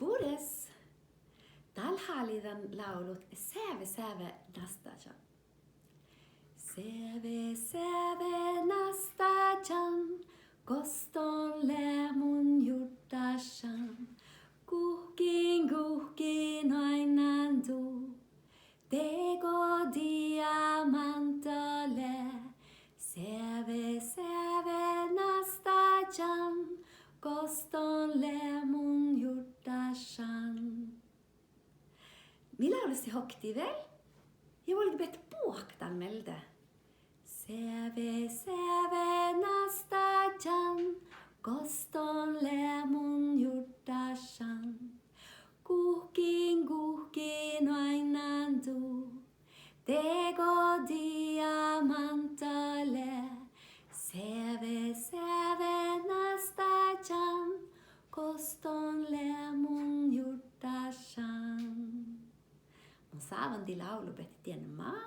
Puures talhaalidan laulut Sääve sääve nastajan. Sääve sääve nastajan, koston lämun juttajan. Kuhkin ainantu, teko diamantale. Sääve sääve nastajan, koston lämun juttajan. Millä olisi hokti vel? Ja olgi bet puhaktan melde. Sääve sääve nastajan, koston lämun juttajan. Kuhkin ainantu, teko diamantale. Sääve sääve nastajan, koston lämun juttajan. Mun saavan di laulu petti tien maa.